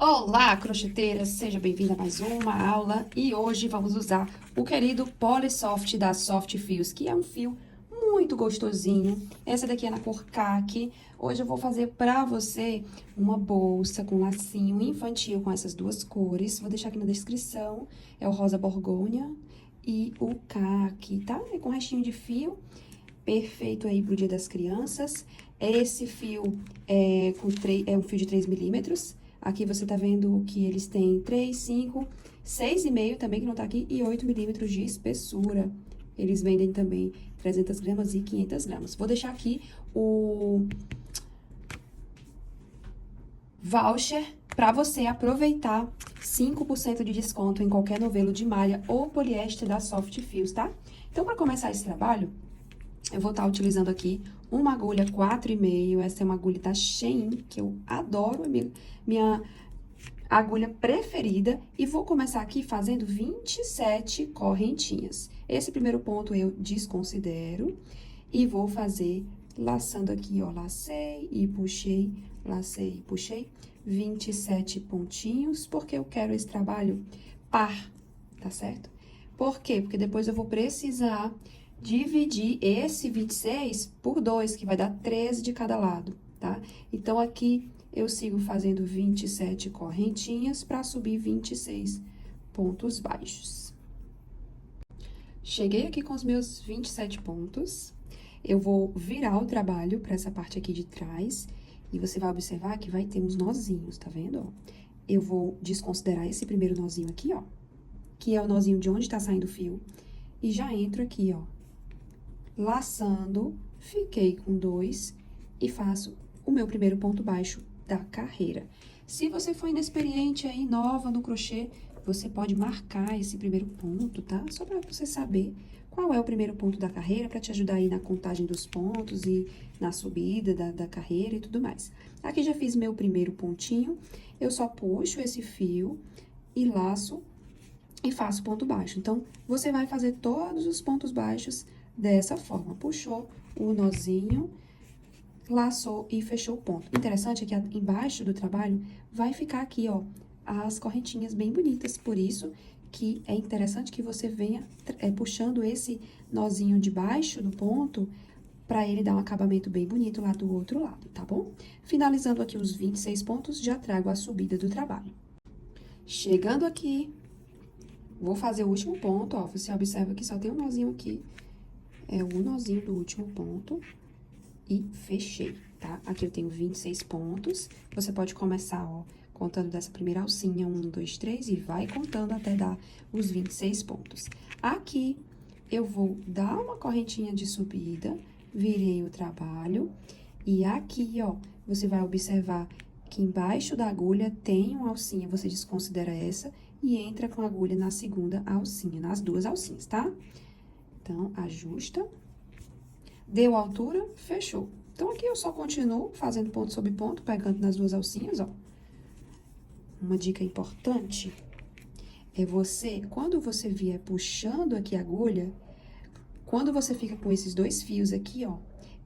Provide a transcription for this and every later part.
Olá, crocheteira! Seja bem-vinda a mais uma aula e hoje vamos usar o querido Polysoft da Soft Fios, que é um fio muito gostosinho. Essa daqui é na cor Caqui. Hoje eu vou fazer pra você uma bolsa com lacinho infantil com essas duas cores. Vou deixar aqui na descrição, é o rosa borgonha e o Caqui, tá? É com restinho de fio, perfeito aí pro Dia das Crianças. Esse fio é um fio de 3 milímetros. Aqui você tá vendo que eles têm 3, 5, 6,5 também, que não tá aqui, e 8 milímetros de espessura. Eles vendem também 300 gramas e 500 gramas. Vou deixar aqui o voucher para você aproveitar 5% de desconto em qualquer novelo de malha ou poliéster da Soft Fios, tá? Então, para começar esse trabalho, eu vou estar utilizando aqui uma agulha 4,5. Essa é uma agulha da Shein, que eu adoro, minha agulha preferida. E vou começar aqui fazendo 27 correntinhas. Esse primeiro ponto eu desconsidero e vou fazer laçando aqui, ó. Lacei e puxei, lacei e puxei. 27 pontinhos, porque eu quero esse trabalho par, tá certo? Por quê? Porque depois eu vou precisar dividir esse 26 por 2, que vai dar 13 de cada lado, tá? Então, aqui eu sigo fazendo 27 correntinhas para subir 26 pontos baixos. Cheguei aqui com os meus 27 pontos. Eu vou virar o trabalho para essa parte aqui de trás e você vai observar que vai ter uns nozinhos, tá vendo? Eu vou desconsiderar esse primeiro nozinho aqui, ó, que é o nozinho de onde tá saindo o fio, e já entro aqui, ó, laçando, fiquei com 2 e faço o meu primeiro ponto baixo da carreira. Se você for inexperiente aí, nova no crochê, você pode marcar esse primeiro ponto, tá? Só para você saber qual é o primeiro ponto da carreira, para te ajudar aí na contagem dos pontos e na subida da carreira e tudo mais. Aqui já fiz meu primeiro pontinho, eu só puxo esse fio e laço e faço ponto baixo. Então, você vai fazer todos os pontos baixos dessa forma. Puxou o nozinho, laçou e fechou o ponto. Interessante é que embaixo do trabalho vai ficar aqui, ó, as correntinhas bem bonitas. Por isso que é interessante que você venha puxando esse nozinho de baixo do ponto para ele dar um acabamento bem bonito lá do outro lado, tá bom? Finalizando aqui os 26 pontos, já trago a subida do trabalho. Chegando aqui, vou fazer o último ponto, ó, você observa que só tem um nozinho aqui, é o nozinho do último ponto, e fechei, tá? Aqui eu tenho 26 pontos, você pode começar, ó, contando dessa primeira alcinha, 1, 2, 3, e vai contando até dar os 26 pontos. Aqui, eu vou dar uma correntinha de subida, virei o trabalho, e aqui, ó, você vai observar que embaixo da agulha tem uma alcinha, você desconsidera essa, e entra com a agulha na segunda alcinha, nas duas alcinhas, tá? Então, ajusta. Deu altura, fechou. Então, aqui eu só continuo fazendo ponto sobre ponto, pegando nas duas alcinhas, ó. Uma dica importante é você, quando você vier puxando aqui a agulha, quando você fica com esses dois fios aqui, ó,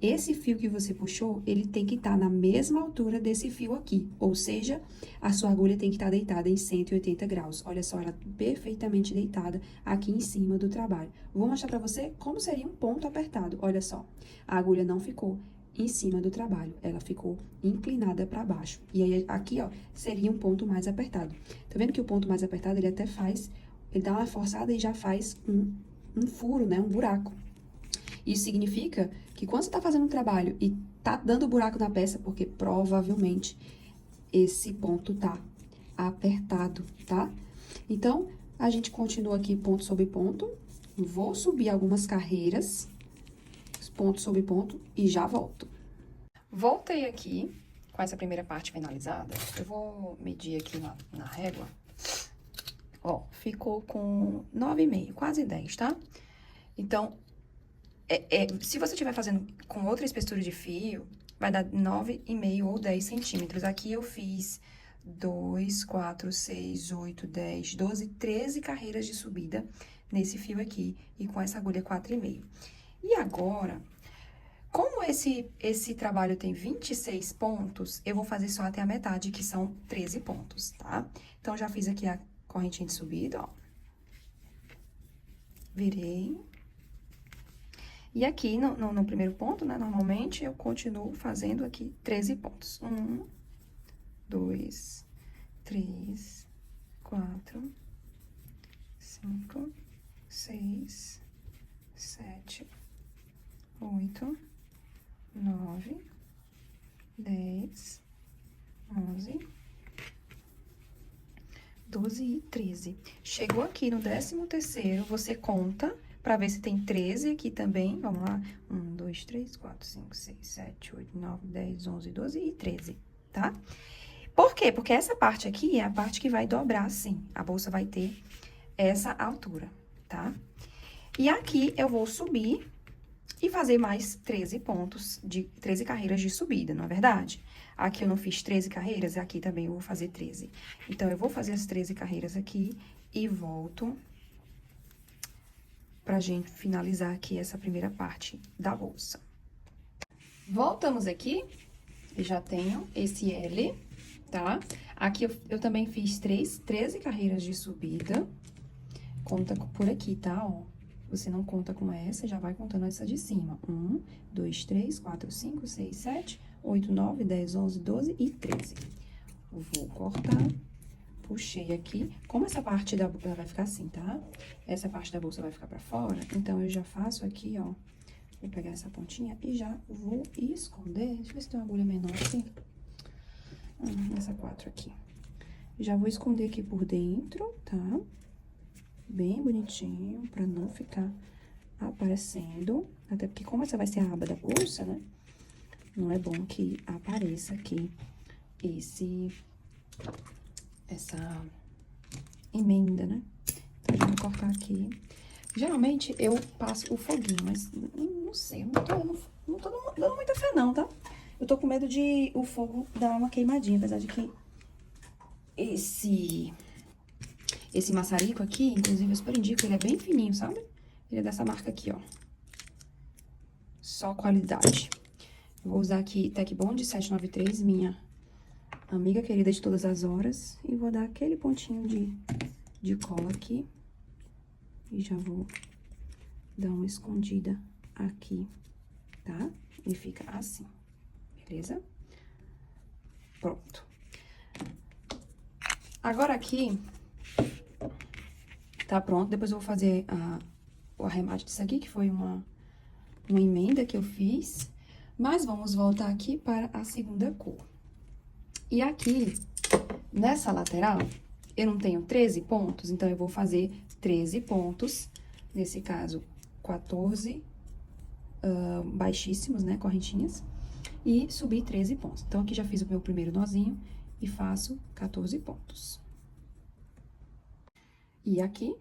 esse fio que você puxou, ele tem que estar na mesma altura desse fio aqui. Ou seja, a sua agulha tem que estar deitada em 180 graus. Olha só, ela perfeitamente deitada aqui em cima do trabalho. Vou mostrar pra você como seria um ponto apertado. Olha só, a agulha não ficou em cima do trabalho, ela ficou inclinada para baixo. E aí, aqui, ó, seria um ponto mais apertado. Tá vendo que o ponto mais apertado, ele até faz, ele dá uma forçada e já faz um furo, né, um buraco. Isso significa que quando você tá fazendo um trabalho e tá dando buraco na peça, porque provavelmente esse ponto tá apertado, tá? Então, a gente continua aqui ponto sobre ponto. Vou subir algumas carreiras, ponto sobre ponto, e já volto. Voltei aqui com essa primeira parte finalizada. Eu vou medir aqui na régua. Ó, ficou com 9,5, quase 10, tá? Então, se você estiver fazendo com outra espessura de fio, vai dar 9,5 ou 10 centímetros. Aqui eu fiz 2, 4, 6, 8, 10, 12, 13 carreiras de subida nesse fio aqui, e com essa agulha 4,5. E agora, Como esse trabalho tem 26 pontos, eu vou fazer só até a metade, que são 13 pontos, tá? Então, já fiz aqui a correntinha de subida, ó. Virei. E aqui, no primeiro ponto, né, normalmente, eu continuo fazendo aqui 13 pontos. 1, 2, 3, 4, 5, 6, 7, 8, 9, 10, 11, 12 e 13. Chegou aqui no 13º, você conta pra ver se tem 13 aqui também. Vamos lá. 1, 2, 3, 4, 5, 6, 7, 8, 9, 10, 11, 12 e 13, tá? Por quê? Porque essa parte aqui é a parte que vai dobrar, sim. A bolsa vai ter essa altura, tá? E aqui eu vou subir e fazer mais 13 pontos, 13 carreiras de subida, não é verdade? Aqui eu não fiz 13 carreiras, aqui também eu vou fazer 13. Então, eu vou fazer as 13 carreiras aqui e volto pra gente finalizar aqui essa primeira parte da bolsa. Voltamos aqui, e já tenho esse L, tá? Aqui eu também fiz 13 carreiras de subida. Conta por aqui, tá? Ó, você não conta com essa, já vai contando essa de cima. 1, 2, 3, 4, 5, 6, 7, 8, 9, 10, 11, 12 e 13. Vou cortar, puxei aqui. Como essa parte da bolsa vai ficar assim, tá? Essa parte da bolsa vai ficar pra fora, então eu já faço aqui, ó. Vou pegar essa pontinha e já vou esconder. Deixa eu ver se tem uma agulha menor aqui. Essa 4 aqui. Já vou esconder aqui por dentro, tá? Bem bonitinho, pra não ficar aparecendo. Até porque como essa vai ser a aba da bolsa, né? Não é bom que apareça aqui essa emenda, né? Então, eu vou cortar aqui. Geralmente, eu passo o foguinho, mas não sei, não tô dando muita fé não, tá? Eu tô com medo de o fogo dar uma queimadinha, apesar de que esse maçarico aqui, inclusive, eu super indico, ele é bem fininho, sabe? Ele é dessa marca aqui, ó. Só qualidade. Vou usar aqui Tec Bond 793, minha amiga querida de todas as horas. E vou dar aquele pontinho de cola aqui. E já vou dar uma escondida aqui, tá? E fica assim, beleza? Pronto. Agora aqui, tá pronto. Depois eu vou fazer o arremate disso aqui, que foi uma emenda que eu fiz. Mas vamos voltar aqui para a segunda cor. E aqui, nessa lateral, eu não tenho 13 pontos, então eu vou fazer 13 pontos. Nesse caso, 14 baixíssimos, né, correntinhas. E subir 13 pontos. Então, aqui já fiz o meu primeiro nozinho e faço 14 pontos. E aqui,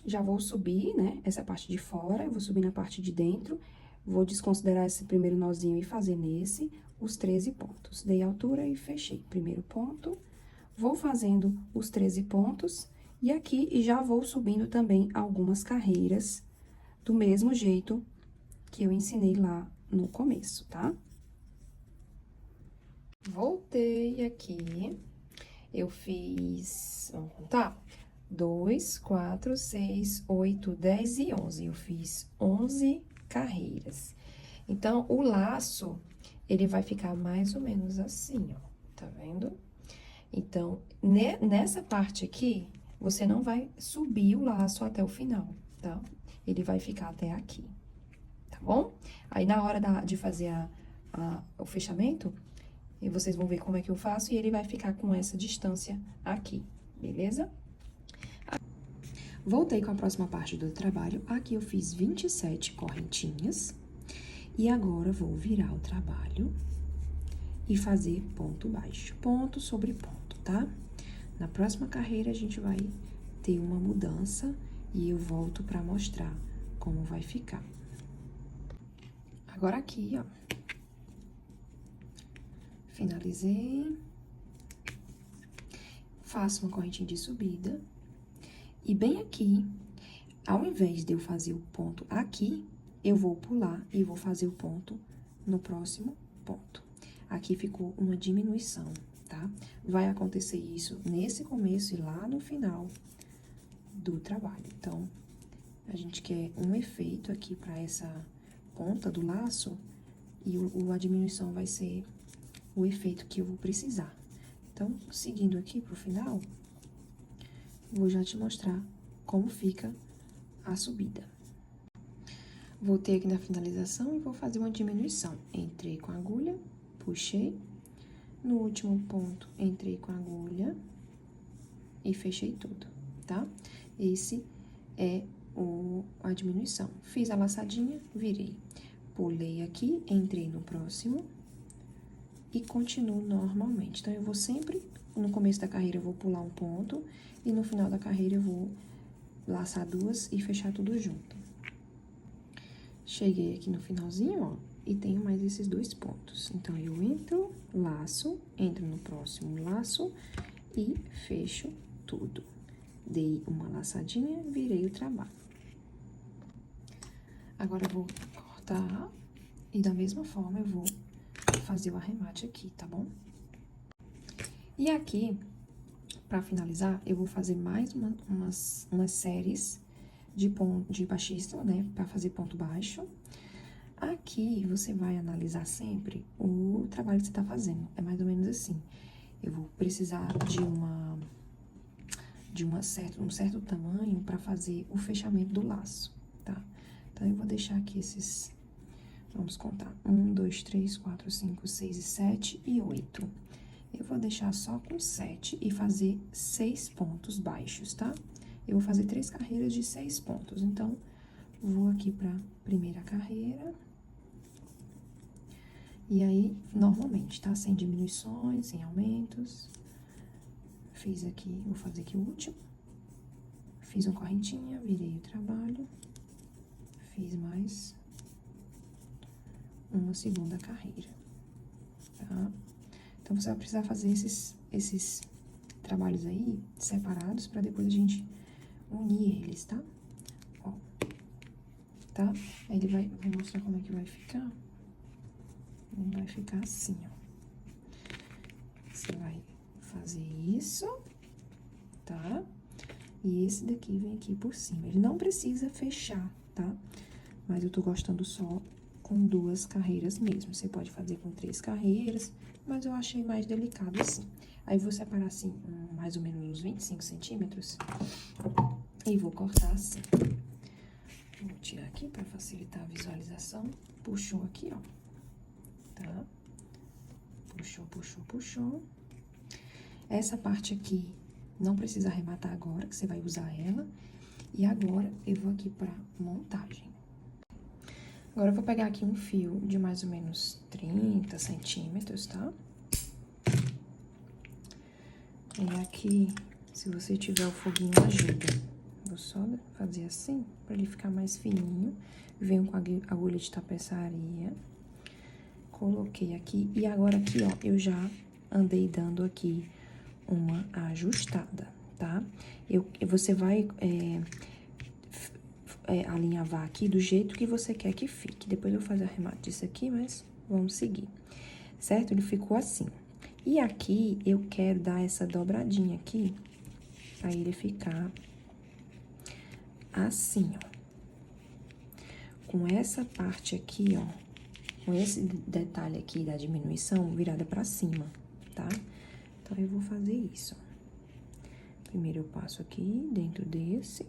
já vou subir, né, essa parte de fora, eu vou subir na parte de dentro, vou desconsiderar esse primeiro nozinho e fazer nesse os 13 pontos. Dei altura e fechei. Primeiro ponto, vou fazendo os 13 pontos, e aqui já vou subindo também algumas carreiras, do mesmo jeito que eu ensinei lá no começo, tá? Voltei aqui, eu fiz, vamos contar? 2, 4, 6, 8, 10 e 11. Eu fiz 11 carreiras. Então, o laço, ele vai ficar mais ou menos assim, ó, tá vendo? Então, nessa parte aqui, você não vai subir o laço até o final, tá? Ele vai ficar até aqui, tá bom? Aí, na hora de fazer o fechamento, vocês vão ver como é que eu faço e ele vai ficar com essa distância aqui, beleza? Voltei com a próxima parte do trabalho. Aqui eu fiz 27 correntinhas. E agora, vou virar o trabalho e fazer ponto baixo. Ponto sobre ponto, tá? Na próxima carreira, a gente vai ter uma mudança e eu volto pra mostrar como vai ficar. Agora, aqui, ó. Finalizei. Faço uma correntinha de subida. E bem aqui, ao invés de eu fazer o ponto aqui, eu vou pular e vou fazer o ponto no próximo ponto. Aqui ficou uma diminuição, tá? Vai acontecer isso nesse começo e lá no final do trabalho. Então, a gente quer um efeito aqui para essa ponta do laço e a diminuição vai ser o efeito que eu vou precisar. Então, seguindo aqui pro final, vou já te mostrar como fica a subida. Voltei aqui na finalização e vou fazer uma diminuição. Entrei com a agulha, puxei. No último ponto, entrei com a agulha e fechei tudo, tá? Esse é a diminuição. Fiz a laçadinha, virei. Pulei aqui, entrei no próximo e continuo normalmente. Então, eu vou sempre, no começo da carreira, eu vou pular um ponto e no final da carreira eu vou laçar duas e fechar tudo junto. Cheguei aqui no finalzinho, ó, e tenho mais esses dois pontos. Então, eu entro, laço, entro no próximo laço e fecho tudo. Dei uma laçadinha, virei o trabalho. Agora, eu vou cortar e da mesma forma eu vou fazer o arremate aqui, tá bom? E aqui, pra finalizar, eu vou fazer mais umas séries de baixista, né, pra fazer ponto baixo. Aqui, você vai analisar sempre o trabalho que você tá fazendo. É mais ou menos assim. Eu vou precisar de um certo tamanho pra fazer o fechamento do laço, tá? Então, eu vou deixar aqui esses... Vamos contar. 1, 2, 3, 4, 5, 6, 7 e 8. Eu vou deixar só com 7 e fazer 6 pontos baixos, tá? Eu vou fazer 3 carreiras de 6 pontos. Então, vou aqui pra primeira carreira. E aí, normalmente, tá? Sem diminuições, sem aumentos. Fiz aqui, vou fazer aqui o último. Fiz uma correntinha, virei o trabalho. Fiz mais uma segunda carreira, tá? Então, você vai precisar fazer esses trabalhos aí separados pra depois a gente unir eles, tá? Ó, tá? Aí ele vou mostrar como é que vai ficar. Ele vai ficar assim, ó. Você vai fazer isso, tá? E esse daqui vem aqui por cima. Ele não precisa fechar, tá? Mas eu tô gostando só com 2 carreiras mesmo. Você pode fazer com 3 carreiras, mas eu achei mais delicado assim. Aí, vou separar assim, mais ou menos uns 25 centímetros. E vou cortar assim. Vou tirar aqui pra facilitar a visualização. Puxou aqui, ó. Tá? Puxou, puxou, puxou. Essa parte aqui não precisa arrematar agora, que você vai usar ela. E agora, eu vou aqui pra montagem. Agora, eu vou pegar aqui um fio de mais ou menos 30 centímetros, tá? E aqui, se você tiver o foguinho, ajuda. Vou só fazer assim, pra ele ficar mais fininho. Venho com a agulha de tapeçaria. Coloquei aqui. E agora aqui, ó, eu já andei dando aqui uma ajustada, tá? Você vai alinhavar aqui do jeito que você quer que fique. Depois eu vou fazer o arremate disso aqui, mas vamos seguir, certo? Ele ficou assim. E aqui, eu quero dar essa dobradinha aqui, pra ele ficar assim, ó. Com essa parte aqui, ó, com esse detalhe aqui da diminuição virada pra cima, tá? Então, eu vou fazer isso, ó. Primeiro, eu passo aqui dentro desse.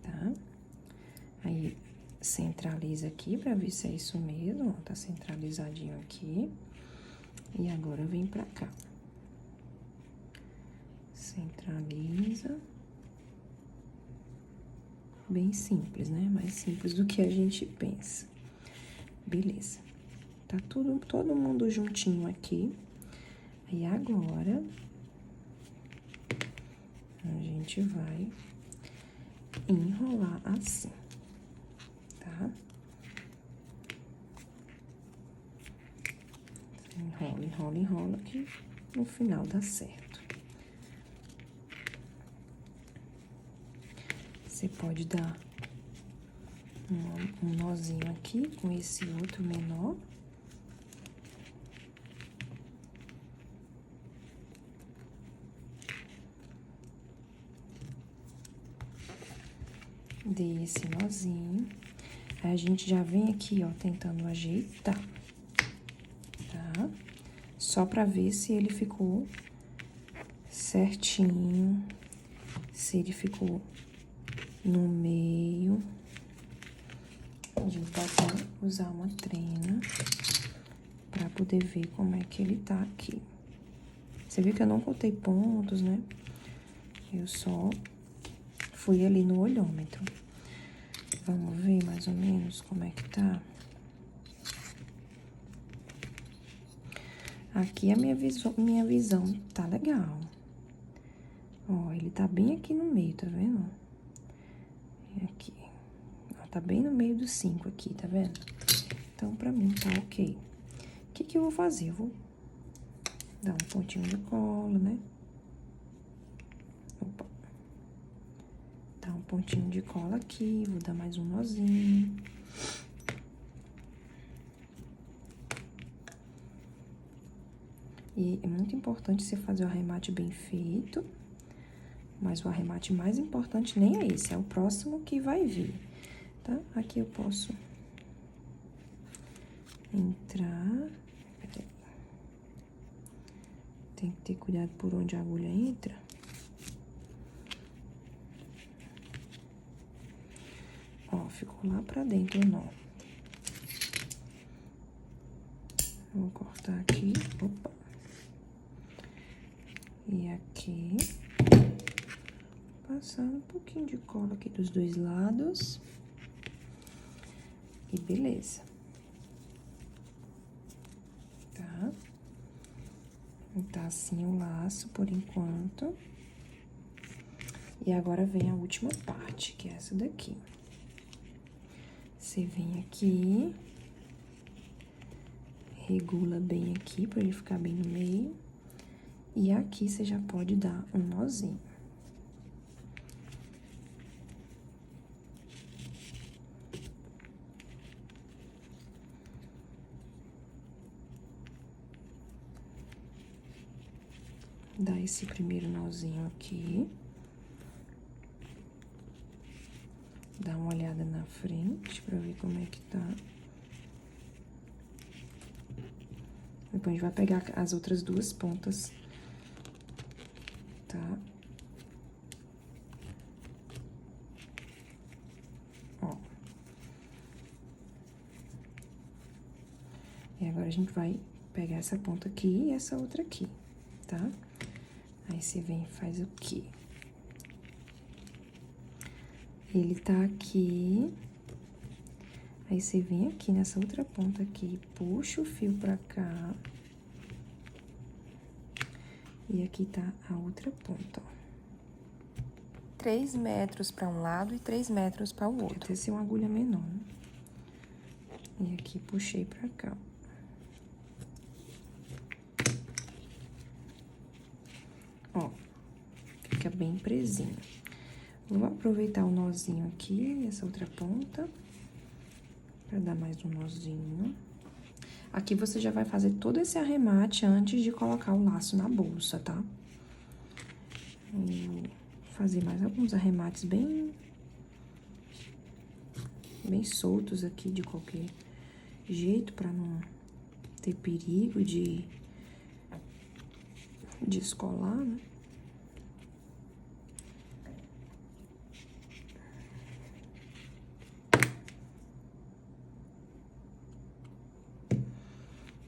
Tá? Aí, centraliza aqui pra ver se é isso mesmo, ó. Tá centralizadinho aqui. E agora, vem pra cá. Centraliza. Bem simples, né? Mais simples do que a gente pensa. Beleza. Tá todo mundo juntinho aqui. Aí, agora, a gente vai enrolar assim, tá? Enrola, enrola, enrola, que no final dá certo. Você pode dar um nozinho aqui com esse outro menor. Dei esse nozinho. Aí, a gente já vem aqui, ó, tentando ajeitar, tá? Só pra ver se ele ficou certinho, se ele ficou no meio. A gente vai até usar uma trena pra poder ver como é que ele tá aqui. Você viu que eu não contei pontos, né? Eu só fui ali no olhômetro. Vamos ver mais ou menos como é que tá. Aqui a minha visão tá legal. Ó, ele tá bem aqui no meio, tá vendo? Aqui. Ó, tá bem no meio dos 5 aqui, tá vendo? Então, pra mim, tá ok. O que que eu vou fazer? Eu vou dar um pontinho de cola, né? Opa. Dar um pontinho de cola aqui, vou dar mais um nozinho. E é muito importante você fazer o arremate bem feito. Mas o arremate mais importante nem é esse, é o próximo que vai vir, tá? Aqui eu posso entrar. Peraí. Tem que ter cuidado por onde a agulha entra. Ó, ficou lá pra dentro o nó. Vou cortar aqui, opa. E aqui. Passar um pouquinho de cola aqui dos dois lados. E beleza. Tá? Tá assim o laço por enquanto. E agora vem a última parte, que é essa daqui. Você vem aqui. Regula bem aqui, pra ele ficar bem no meio. E aqui você já pode dar um nozinho. Dá esse primeiro nozinho aqui. Dá uma olhada na frente pra ver como é que tá. Depois a gente vai pegar as outras duas pontas, tá? Ó. E agora a gente vai pegar essa ponta aqui e essa outra aqui, tá? Aí você vem e faz o quê? Ele tá aqui. Aí você vem aqui nessa outra ponta aqui, puxa o fio pra cá. E aqui tá a outra ponta, ó. 3 metros pra um lado e 3 metros para o outro. Até ser uma agulha menor, né? E aqui puxei pra cá. Ó, fica bem presinho. Vou aproveitar o nozinho aqui, essa outra ponta, pra dar mais um nozinho. Aqui você já vai fazer todo esse arremate antes de colocar o laço na bolsa, tá? Vou fazer mais alguns arremates bem soltos aqui, de qualquer jeito, pra não ter perigo de descolar, né?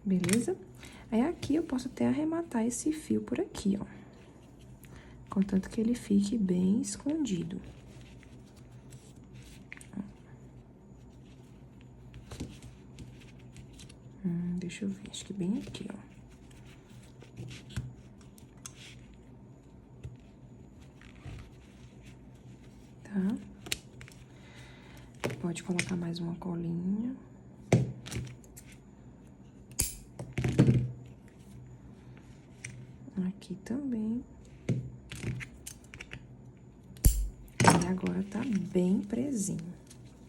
Beleza? Aí, aqui eu posso até arrematar esse fio por aqui, ó. Contanto que ele fique bem escondido. Deixa eu ver, acho que bem aqui, ó. Tá? Pode colocar mais uma colinha. Aqui também. E agora tá bem presinho,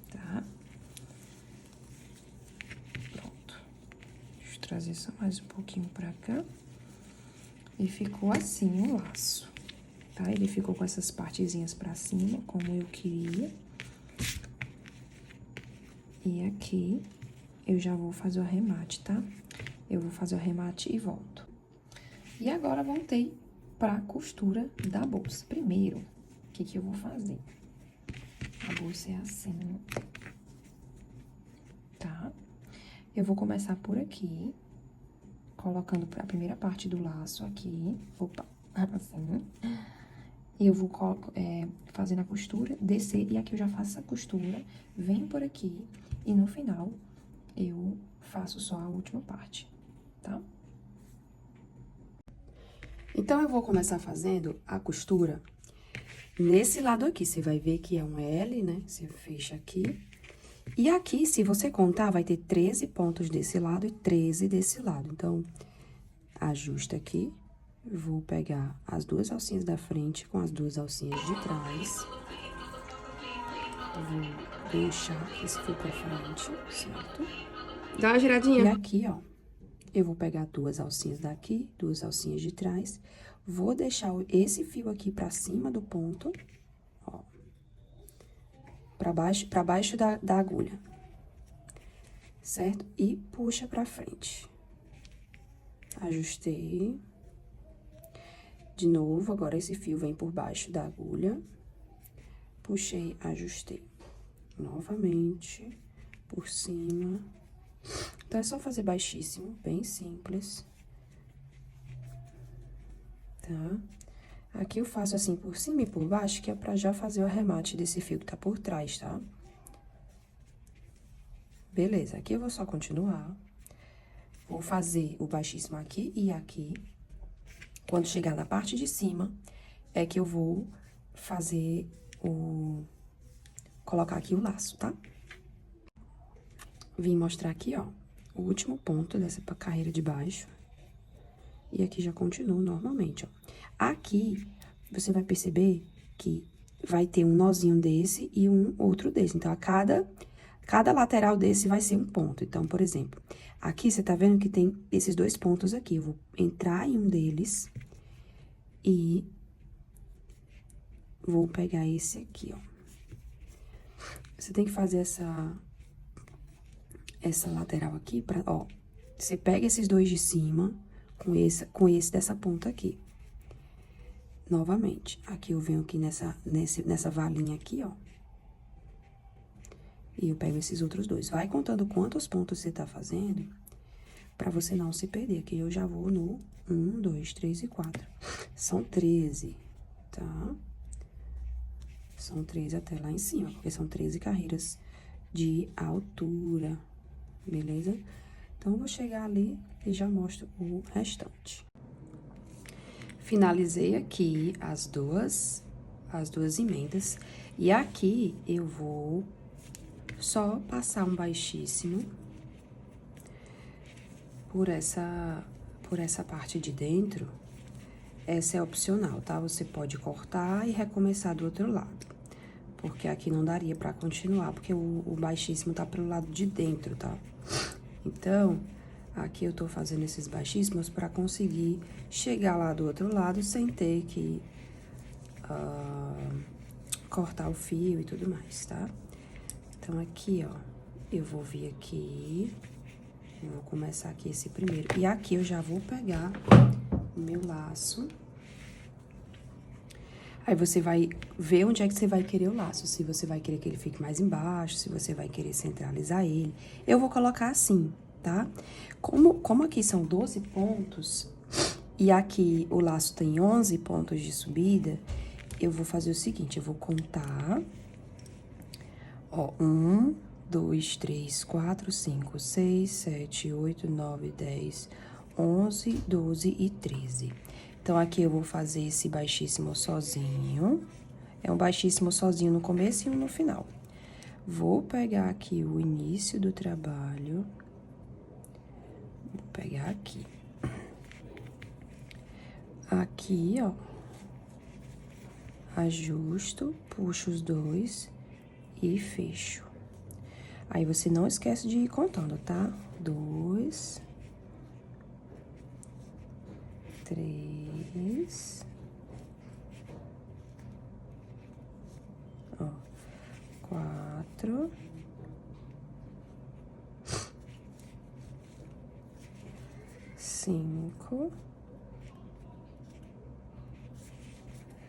tá? trazer só mais um pouquinho pra cá. E ficou assim o laço, tá? Ele ficou com essas partezinhas pra cima, como eu queria. E aqui, eu já vou fazer o arremate, tá? Eu vou fazer o arremate e volto. E agora, voltei pra costura da bolsa. Primeiro, o que eu vou fazer? A bolsa é assim, tá? Eu vou começar por aqui, colocando a primeira parte do laço aqui. Opa, assim. E eu vou fazendo a costura, descer, e aqui eu já faço essa costura, venho por aqui, e no final, eu faço só a última parte, tá? Então, eu vou começar fazendo a costura nesse lado aqui. Você vai ver que é um L, né? Você fecha aqui. E aqui, se você contar, vai ter 13 pontos desse lado e 13 desse lado. Então, ajusta aqui. Vou pegar as duas alcinhas da frente com as duas alcinhas de trás. Vou puxar esse fio pra frente, certo? Dá uma giradinha. E aqui, ó, eu vou pegar duas alcinhas daqui, duas alcinhas de trás. Vou deixar esse fio aqui pra cima do ponto, ó. Pra baixo da agulha. Certo? E puxa pra frente. Ajustei. De novo, agora esse fio vem por baixo da agulha. Puxei, ajustei. Novamente, por cima. Então, é só fazer baixíssimo, bem simples. Tá? Aqui eu faço assim por cima e por baixo, que é pra já fazer o arremate desse fio que tá por trás, tá? Beleza, aqui eu vou só continuar. Vou fazer o baixíssimo aqui e aqui. Quando chegar na parte de cima, é que eu vou fazer colocar aqui o laço, tá? Vim mostrar aqui, ó, o último ponto dessa carreira de baixo. E aqui já continuo normalmente, ó. Aqui, você vai perceber que vai ter um nozinho desse e um outro desse. Então, cada lateral desse vai ser um ponto. Então, por exemplo, aqui você tá vendo que tem esses dois pontos aqui. Eu vou entrar em um deles e vou pegar esse aqui, ó. Você tem que fazer essa lateral aqui pra, ó. Você pega esses dois de cima com esse dessa ponta aqui. Novamente, aqui eu venho aqui nessa valinha aqui, ó. E eu pego esses outros dois. Vai contando quantos pontos você tá fazendo, pra você não se perder. Aqui eu já vou no 1, 2, 3 e 4. São 13, tá? São 13 até lá em cima, porque são 13 carreiras de altura, beleza? Então, eu vou chegar ali e já mostro o restante. Finalizei aqui as duas emendas. E aqui, eu vou só passar um baixíssimo por essa parte de dentro. Essa é opcional, tá? Você pode cortar e recomeçar do outro lado. Porque aqui não daria pra continuar, porque o baixíssimo tá pelo lado de dentro, tá? Então, aqui eu tô fazendo esses baixíssimos pra conseguir chegar lá do outro lado sem ter que cortar o fio e tudo mais, tá? Então, aqui, ó, eu vou vir aqui, eu vou começar aqui esse primeiro. E aqui eu já vou pegar o meu laço. Aí, você vai ver onde é que você vai querer o laço. Se você vai querer que ele fique mais embaixo, se você vai querer centralizar ele. Eu vou colocar assim, tá? Como aqui são 12 pontos, e aqui o laço tem 11 pontos de subida, eu vou fazer o seguinte, eu vou contar, ó, 1, 2, 3, 4, 5, 6, 7, 8, 9, 10, 11, 12 e 13. Então, aqui eu vou fazer esse baixíssimo sozinho. É um baixíssimo sozinho no começo e um no final. Vou pegar aqui o início do trabalho. Vou pegar aqui. Aqui, ó. Ajusto, puxo os dois e fecho. Aí, você não esquece de ir contando, tá? 2, 3, ó, 4, 5,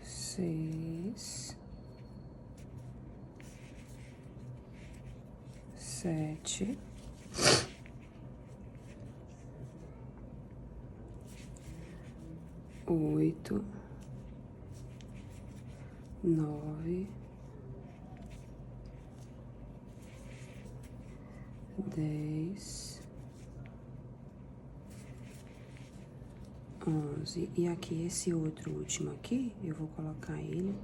6, 7, 8, 9, 10, 11. E aqui, esse outro último aqui, eu vou colocar ele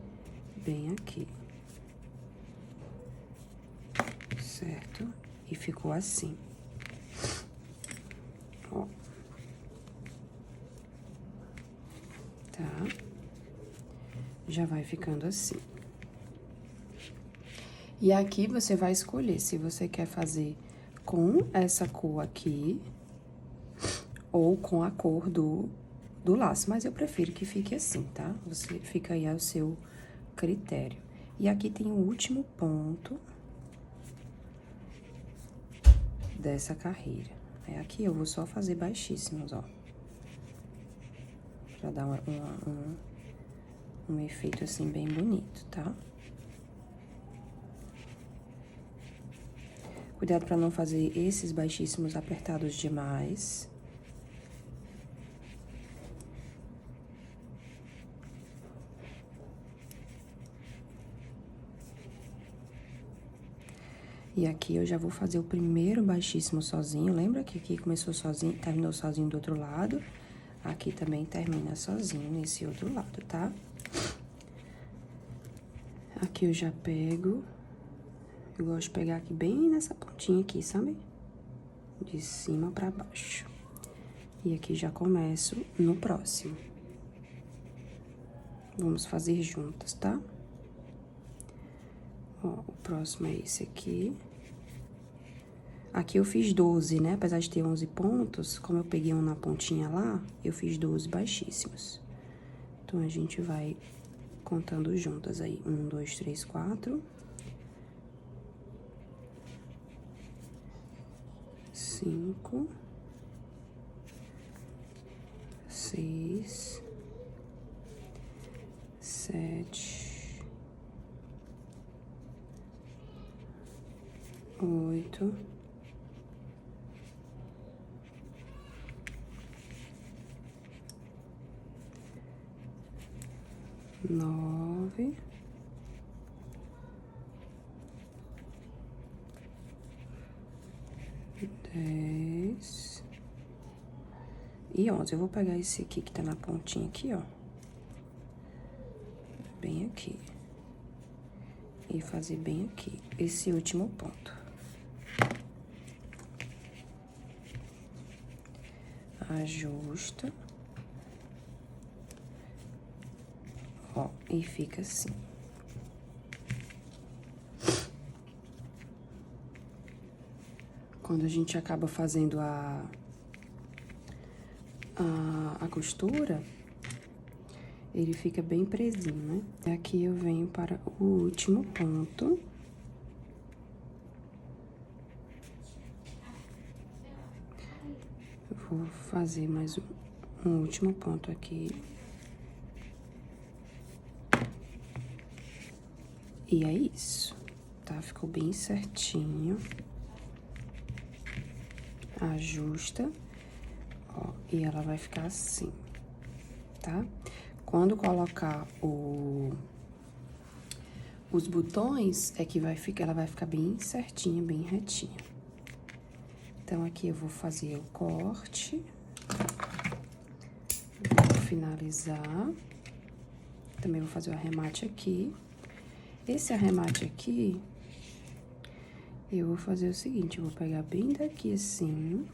bem aqui. Certo? E ficou assim. Ó. Tá? Já vai ficando assim. E aqui você vai escolher se você quer fazer com essa cor aqui ou com a cor do laço. Mas eu prefiro que fique assim, tá? Você fica aí ao seu critério. E aqui tem o último ponto dessa carreira. Aí aqui eu vou só fazer baixíssimos, ó. Pra dar um efeito assim bem bonito, tá? Cuidado pra não fazer esses baixíssimos apertados demais. E aqui eu já vou fazer o primeiro baixíssimo sozinho. Lembra que aqui começou sozinho, terminou sozinho do outro lado? Aqui também termina sozinho nesse outro lado, tá? Aqui eu já pego. Eu gosto de pegar aqui bem nessa pontinha aqui, sabe? De cima pra baixo. E aqui já começo no próximo. Vamos fazer juntas, tá? Ó, o próximo é esse aqui. Aqui eu fiz 12, né? Apesar de ter 11 pontos, como eu peguei um na pontinha lá, eu fiz 12 baixíssimos. Então, a gente vai contando juntas aí. 1, 2, 3, 4. 5. 6. 7. 8. 9, 10 e 11. Eu vou pegar esse aqui que tá na pontinha aqui, ó. Bem aqui. E fazer bem aqui, esse último ponto. Ajusta. Ó, e fica assim. Quando a gente acaba fazendo a costura, ele fica bem presinho, né? Aqui eu venho para o último ponto. Vou fazer mais um último ponto aqui. E é isso, tá? Ficou bem certinho. Ajusta, ó, e ela vai ficar assim, tá? Quando colocar os botões, é que ela vai ficar bem certinha, bem retinha. Então, aqui eu vou fazer o corte. Vou finalizar. Também vou fazer o arremate aqui. Esse arremate aqui, eu vou fazer o seguinte, eu vou pegar bem daqui assim.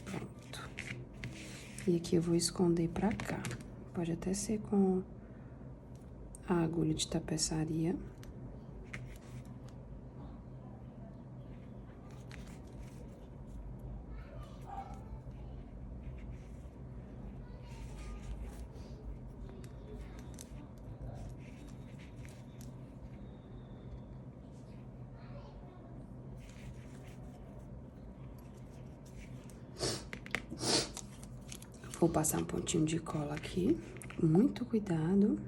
Pronto. E aqui eu vou esconder pra cá. Pode até ser com a agulha de tapeçaria. Vou passar um pontinho de cola aqui, muito cuidado.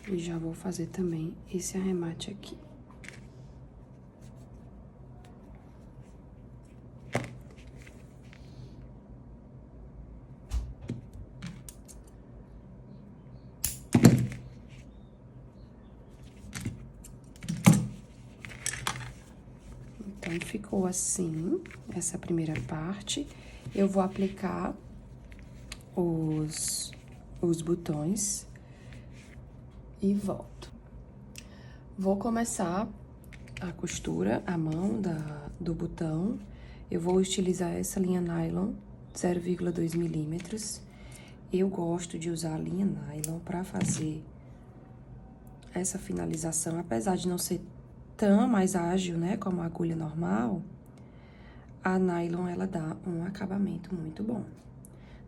E já vou fazer também esse arremate aqui. Então, ficou assim, essa primeira parte. Eu vou aplicar os botões e volto. Vou começar a costura, a mão do botão. Eu vou utilizar essa linha nylon 0,2 milímetros. Eu gosto de usar a linha nylon para fazer essa finalização, apesar de não ser tão mais ágil, né, como a agulha normal, a nylon, ela dá um acabamento muito bom.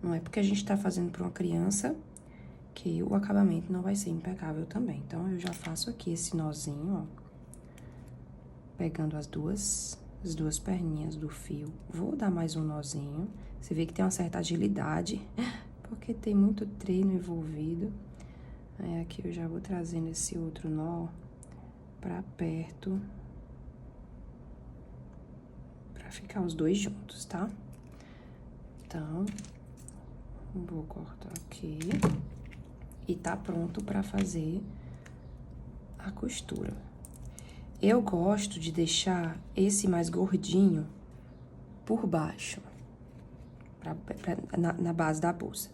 Não é porque a gente tá fazendo para uma criança que o acabamento não vai ser impecável também. Então, eu já faço aqui esse nozinho, ó, pegando as duas perninhas do fio. Vou dar mais um nozinho. Você vê que tem uma certa agilidade, porque tem muito treino envolvido. Aí, aqui eu já vou trazendo esse outro nó pra perto, pra ficar os dois juntos, tá? Então, vou cortar aqui e tá pronto pra fazer a costura. Eu gosto de deixar esse mais gordinho por baixo, na base da bolsa,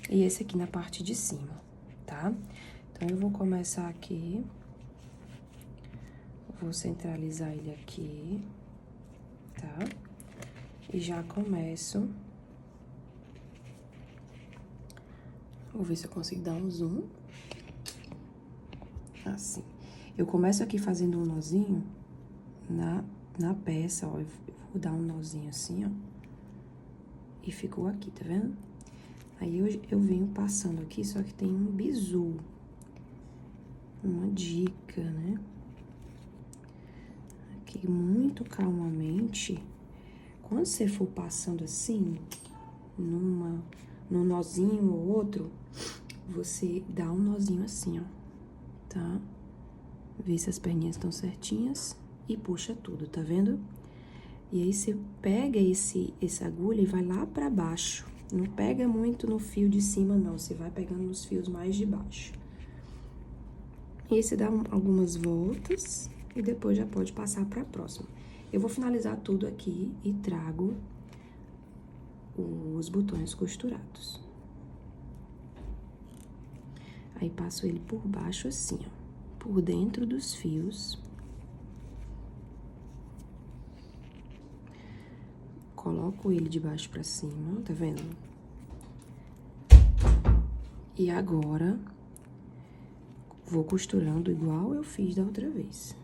e esse aqui na parte de cima, tá? Então, eu vou começar aqui. Vou centralizar ele aqui, tá? E já começo. Vou ver se eu consigo dar um zoom. Assim. Eu começo aqui fazendo um nozinho na peça, ó. Eu vou dar um nozinho assim, ó. E ficou aqui, tá vendo? Aí, eu venho passando aqui, só que tem um bizu. Uma dica, né? Aqui, muito calmamente. Quando você for passando assim, num nozinho ou outro, você dá um nozinho assim, ó, tá? Vê se as perninhas estão certinhas e puxa tudo, tá vendo? E aí, você pega essa agulha e vai lá pra baixo. Não pega muito no fio de cima, não. Você vai pegando nos fios mais de baixo. E aí, você dá algumas voltas e depois já pode passar pra próxima. Eu vou finalizar tudo aqui e trago os botões costurados. Aí, passo ele por baixo assim, ó, por dentro dos fios. Coloco ele de baixo pra cima, tá vendo? E agora, vou costurando igual eu fiz da outra vez.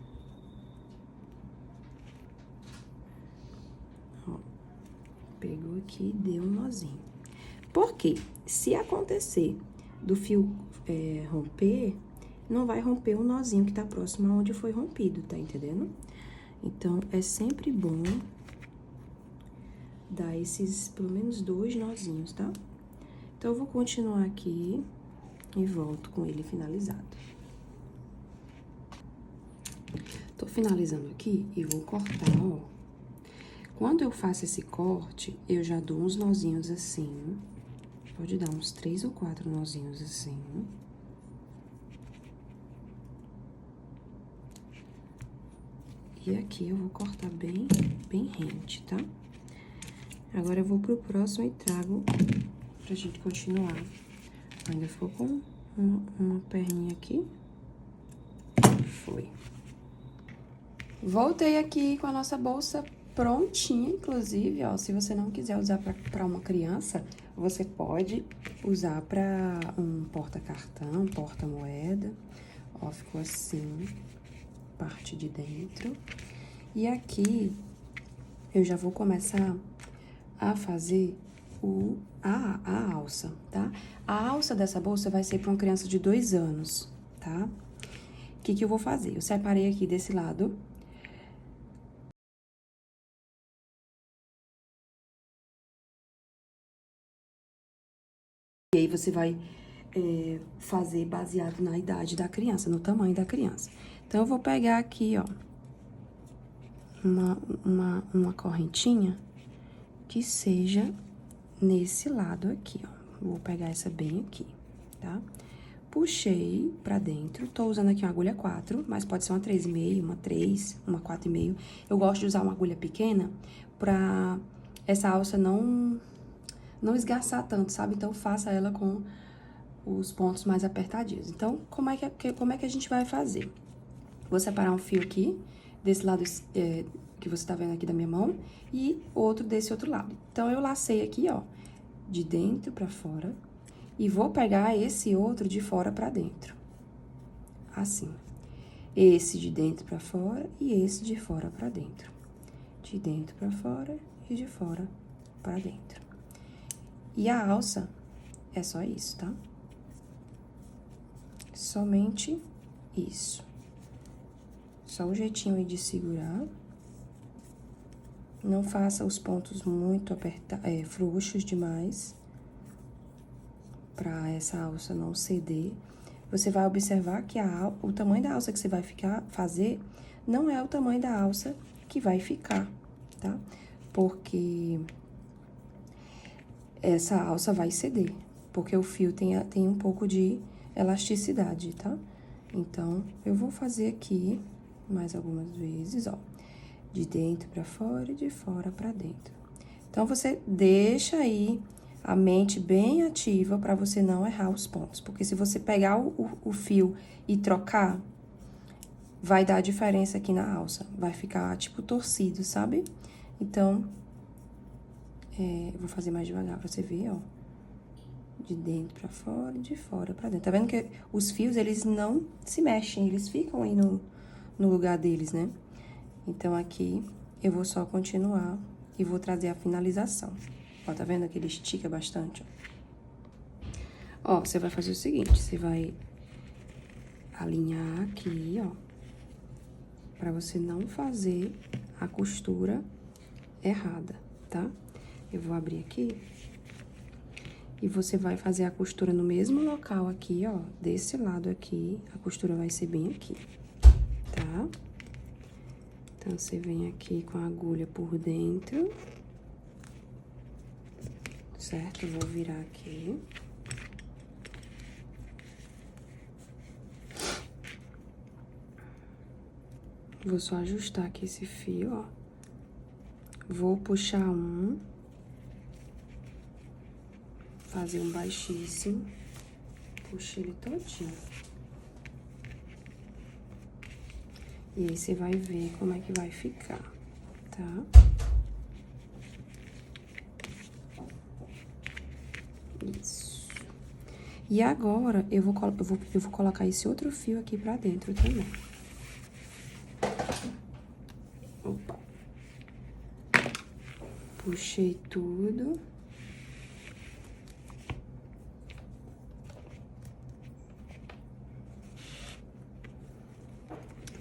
Ó, pegou aqui e deu um nozinho. Por quê? Se acontecer do fio romper, não vai romper o nozinho que tá próximo aonde foi rompido, tá entendendo? Então, é sempre bom dar esses, pelo menos 2 nozinhos, tá? Então, eu vou continuar aqui e volto com ele finalizado. Tô finalizando aqui e vou cortar, ó. Quando eu faço esse corte, eu já dou uns nozinhos assim. Pode dar uns 3 ou 4 nozinhos assim. E aqui eu vou cortar bem rente, tá? Agora, eu vou pro próximo e trago pra gente continuar. Ainda ficou com uma perninha aqui. Foi. Voltei aqui com a nossa bolsa prontinha, inclusive, ó. Se você não quiser usar pra uma criança, você pode usar pra um porta-cartão, porta-moeda. Ó, ficou assim, parte de dentro. E aqui, eu já vou começar a fazer a alça, tá? A alça dessa bolsa vai ser para uma criança de 2 anos, tá? O que eu vou fazer? Eu separei aqui desse lado E aí, você vai fazer baseado na idade da criança, no tamanho da criança. Então, eu vou pegar aqui, ó, uma correntinha que seja nesse lado aqui, ó. Vou pegar essa bem aqui, tá? Puxei pra dentro, tô usando aqui uma agulha 4, mas pode ser uma 3,5, uma 3, uma 4,5. Eu gosto de usar uma agulha pequena pra essa alça não esgarçar tanto, sabe? Então, faça ela com os pontos mais apertadinhos. Então, como é que a gente vai fazer? Vou separar um fio aqui, desse lado que você tá vendo aqui da minha mão, e outro desse outro lado. Então, eu lacei aqui, ó, de dentro pra fora, e vou pegar esse outro de fora pra dentro. Assim. Esse de dentro pra fora e esse de fora pra dentro. De dentro pra fora e de fora pra dentro. E a alça é só isso, tá? Somente isso. Só o jeitinho aí de segurar. Não faça os pontos muito frouxos demais, pra essa alça não ceder. Você vai observar que o tamanho da alça que você vai fazer não é o tamanho da alça que vai ficar, tá? Porque essa alça vai ceder, porque o fio tem um pouco de elasticidade, tá? Então, eu vou fazer aqui mais algumas vezes, ó, de dentro pra fora e de fora pra dentro. Então, você deixa aí a mente bem ativa pra você não errar os pontos, porque se você pegar o fio e trocar, vai dar diferença aqui na alça, vai ficar, tipo, torcido, sabe? Então, eu vou fazer mais devagar pra você ver, ó. De dentro pra fora e de fora pra dentro. Tá vendo que os fios, eles não se mexem, eles ficam aí no lugar deles, né? Então, aqui, eu vou só continuar e vou trazer a finalização. Ó, tá vendo que ele estica bastante, ó? Ó, você vai fazer o seguinte, você vai alinhar aqui, ó, pra você não fazer a costura errada, tá? Eu vou abrir aqui. E você vai fazer a costura no mesmo local aqui, ó, desse lado aqui, a costura vai ser bem aqui, tá? Então, você vem aqui com a agulha por dentro, certo? Vou virar aqui. Vou só ajustar aqui esse fio, ó. Vou puxar um. Fazer um baixíssimo. Puxa ele todinho. E aí, você vai ver como é que vai ficar, tá? Isso. E agora, eu vou colocar esse outro fio aqui pra dentro também. Opa. Puxei tudo.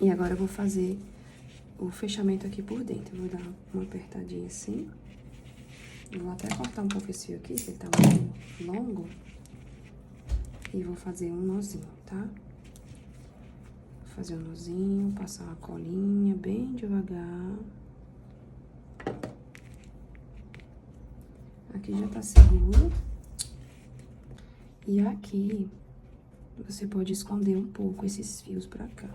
E agora eu vou fazer o fechamento aqui por dentro. Eu vou dar uma apertadinha assim. Eu vou até cortar um pouco esse fio aqui, que ele tá muito longo. E vou fazer um nozinho, tá? Vou fazer um nozinho, passar uma colinha bem devagar. Aqui já tá seguro. E aqui, você pode esconder um pouco esses fios pra cá.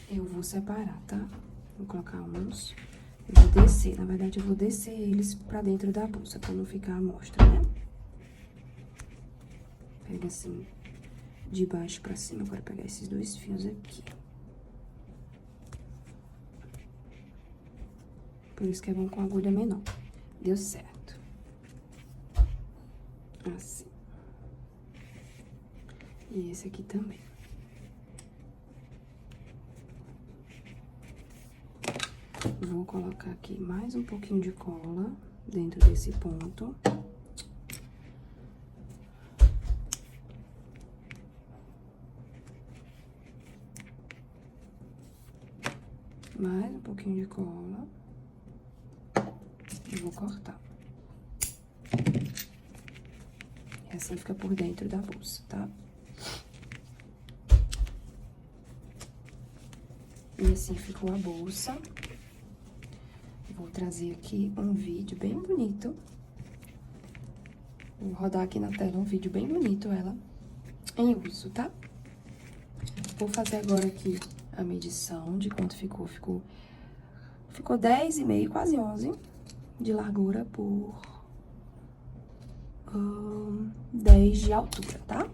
Eu vou separar, tá? Vou colocar uns. Eu vou descer, na verdade, eu vou descer eles pra dentro da bolsa, pra não ficar à mostra, né? Pega assim, de baixo pra cima. Agora, pegar esses dois fios aqui. Por isso que é bom com agulha menor. Deu certo. Assim. E esse aqui também. Vou colocar aqui mais um pouquinho de cola dentro desse ponto. Mais um pouquinho de cola. vou cortar. E assim fica por dentro da bolsa, tá? E assim ficou a bolsa. Vou trazer aqui um vídeo bem bonito. Vou rodar aqui na tela um vídeo bem bonito, ela em uso, tá? Vou fazer agora aqui a medição de quanto ficou. Ficou 10,5, quase 11 de largura por 10 de altura, tá?